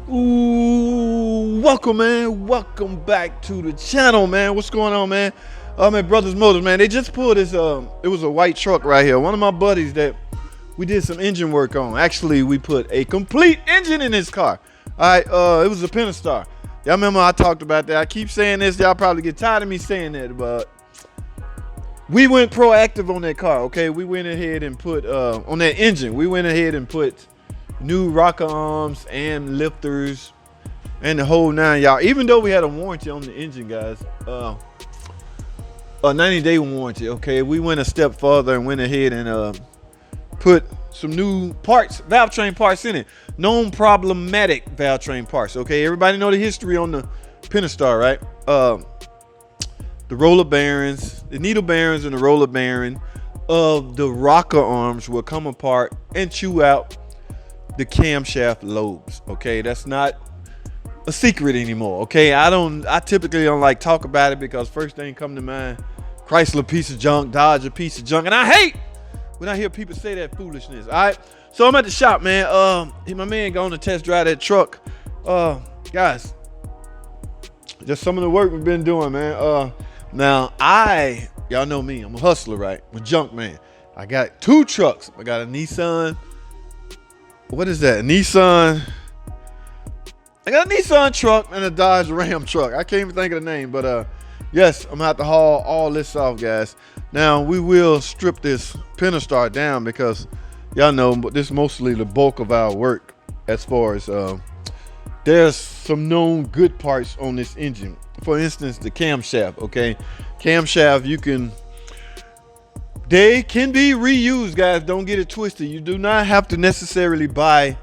Ooh, welcome, man. Welcome back to the channel, man. What's going on, man? Man, Brothers Motors, man. They just pulled this. It was a white truck right here. One of my buddies that we did some engine work on. Actually, we put a complete engine in this car. All right. It was a Pentastar. Y'all remember I talked about that. I keep saying this. Y'all probably get tired of me saying that, but we went proactive on that car. Okay, we went ahead and put on that engine. We went ahead and put new rocker arms and lifters and the whole nine, y'all. Even though we had a warranty on the engine, guys, a 90-day warranty. Okay, we went a step further and went ahead and put some new parts, valve train parts in it. Known problematic valve train parts. Okay, everybody know the history on the Pentastar, right? The roller bearings, the needle bearings, and the roller bearing of the rocker arms will come apart and chew out the camshaft lobes. Okay, that's not a secret anymore. Okay, I typically don't like talk about it because first thing come to mind, Chrysler piece of junk, Dodge a piece of junk, and I hate when I hear people say that foolishness. All right, so I'm at the shop, man. My man going to test drive that truck. Guys, just some of the work we've been doing, man. Now y'all know me, I'm a hustler, right? I'm a junk man. I got two trucks. I got a Nissan. What is that? I got a Nissan truck and a Dodge Ram truck. I can't even think of the name, but yes, I'm gonna have to haul all this off, guys. Now we will strip this Pentastar down because y'all know this is mostly the bulk of our work as far as there's some known good parts on this engine. For instance, the camshaft. Okay, camshaft, they can be reused, guys. Don't get it twisted. You do not have to necessarily buy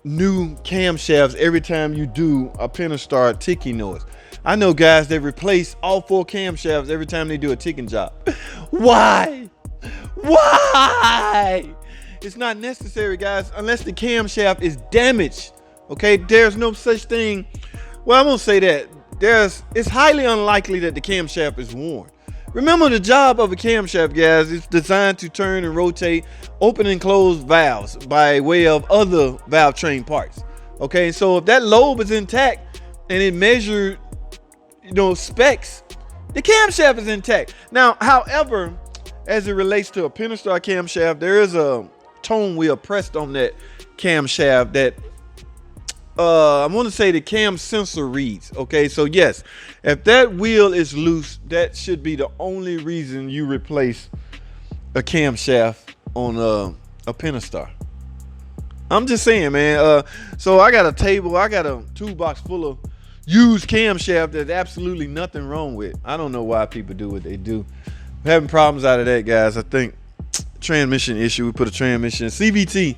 new camshafts every time you do a Pentastar ticking noise. I know guys that replace all 4 camshafts every time they do a ticking job. Why? It's not necessary, guys, unless the camshaft is damaged. Okay, there's no such thing. Well, I won't say that. It's highly unlikely that the camshaft is worn. Remember, the job of a camshaft, guys, is designed to turn and rotate open and close valves by way of other valve train parts. Okay, so if that lobe is intact and it measured, specs, the camshaft is intact. Now, however, as it relates to a Pentastar camshaft, there is a tone wheel pressed on that camshaft that I want to say the cam sensor reads. Okay, so yes, if that wheel is loose, that should be the only reason you replace a camshaft on a Pentastar. I'm just saying, man. So I got a table, I got a toolbox full of used camshaft there's absolutely nothing wrong with. I don't know why people do what they do. We're having problems out of that, guys. I think transmission issue. We put a transmission CVT.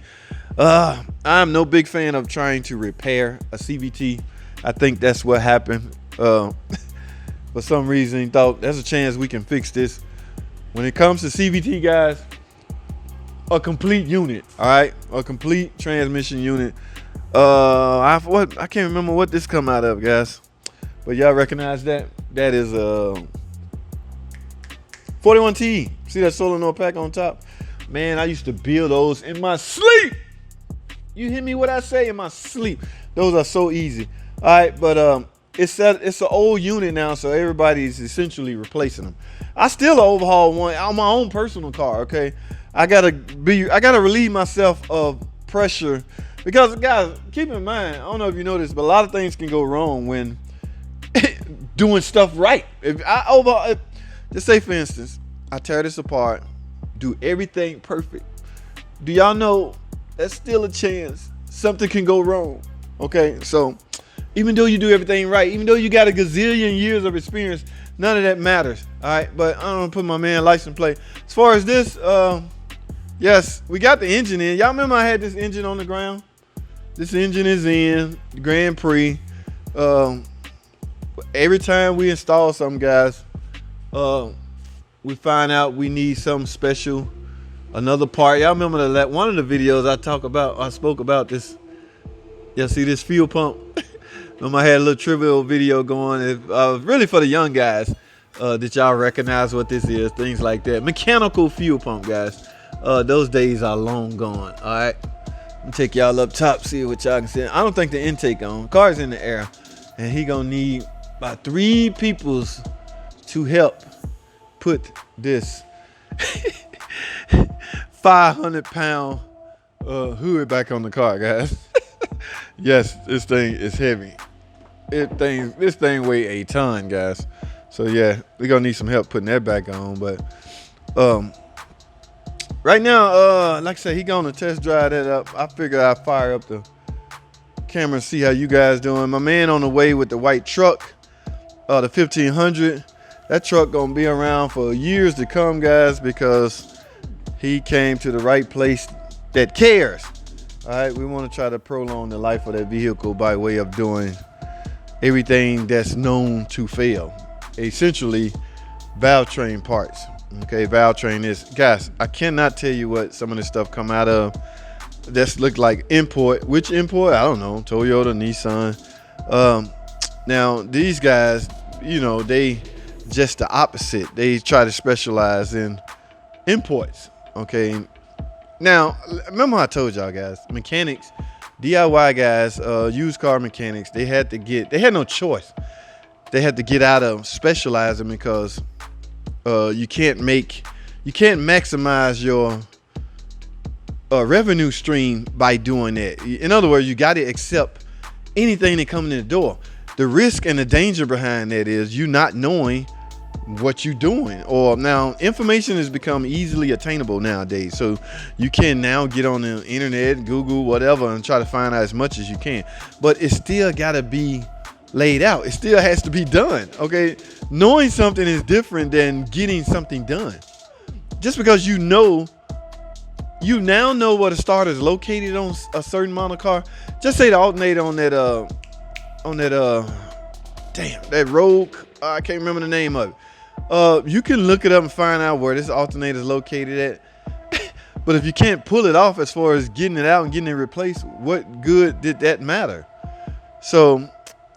I'm no big fan of trying to repair a CVT. I think that's what happened. For some reason, he thought there's a chance we can fix this. When it comes to CVT, guys, a complete unit, all right? A complete transmission unit. I can't remember what this come out of, guys. But y'all recognize that? That is 41T. See that solenoid pack on top? Man, I used to build those in my sleep. You hear me what I say? In my sleep. Those are so easy. All right, but it's an old unit now, so everybody's essentially replacing them. I still overhaul one on my own personal car. Okay, I gotta relieve myself of pressure because, guys, keep in mind, I don't know if you know this, but a lot of things can go wrong when doing stuff right. Just say, for instance, I tear this apart, do everything perfect. Do y'all know that's still a chance something can go wrong? Okay, so even though you do everything right, even though you got a gazillion years of experience, none of that matters. All right, but I don't put my man license plate. As far as this, yes, we got the engine in. Y'all remember I had this engine on the ground? This engine is in the Grand Prix. Every time we install something, guys, we find out we need something special, another part. Y'all remember that one of the videos I spoke about this. Y'all see this fuel pump? I had a little trivial video going. Really for the young guys that y'all recognize what this is, things like that. Mechanical fuel pump, guys. Those days are long gone. All right. Take y'all up top, see what y'all can see. I don't think the intake on. Car's in the air, and he gonna need about 3 peoples to help put this 500-pound hood back on the car, guys. Yes, this thing is heavy. This thing weigh a ton, guys. So yeah, we're gonna need some help putting that back on. But right now, like I said, he gonna test drive that up. I figured I'd fire up the camera and see how you guys doing. My man on the way with the white truck, the 1500. That truck gonna be around for years to come, guys, because he came to the right place that cares. All right, we want to try to prolong the life of that vehicle by way of doing everything that's known to fail. Essentially, valve train parts. Okay, valve train is, guys, I cannot tell you what some of this stuff come out of. This look like import. Which import? I don't know. Toyota, Nissan. Now these guys, you know, they just the opposite. They try to specialize in imports. Okay. Now, remember how I told y'all, guys, mechanics, DIY guys, used car mechanics, they had no choice. They had to get out of specializing because you can't maximize your revenue stream by doing that. In other words, you got to accept anything that comes in the door. The risk and the danger behind that is you not knowing what you're doing. Or now information has become easily attainable nowadays, so you can now get on the internet, Google, whatever, and try to find out as much as you can. But it still got to be laid out. It still has to be done. Okay, knowing something is different than getting something done. Just because you now know where the starter is located on a certain model car. Just say the alternator on that that Rogue, I can't remember the name of it. You can look it up and find out where this alternator is located at. But if you can't pull it off as far as getting it out and getting it replaced, what good did that matter? So,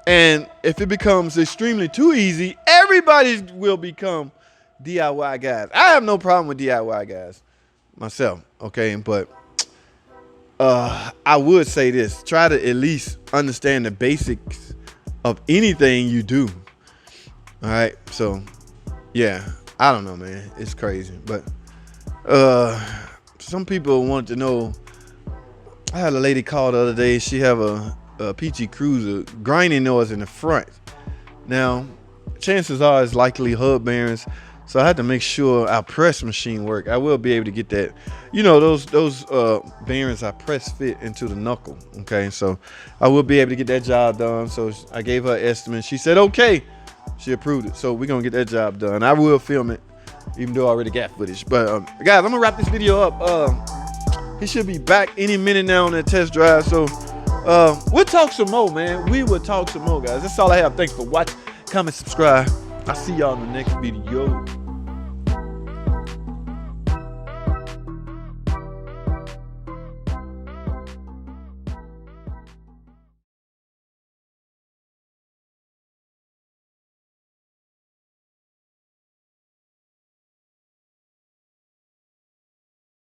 and if it becomes extremely too easy, everybody will become DIY guys. I have no problem with DIY guys myself, okay? But I would say this: try to at least understand the basics of anything you do. All right, so yeah, I don't know, man. It's crazy, but some people want to know. I had a lady call the other day. She have a PT Cruiser grinding noise in the front. Now, chances are it's likely hub bearings. So I had to make sure our press machine work. I will be able to get that. You know, those bearings I press fit into the knuckle. Okay, so I will be able to get that job done. So I gave her an estimate. She said okay. She approved it. So we're gonna get that job done. I will film it, even though I already got footage. But guys, I'm gonna wrap this video up. He should be back any minute now on that test drive. So we'll talk some more, man. We will talk some more, guys. That's all I have. Thanks for watching. Comment, subscribe. I'll see y'all in the next video.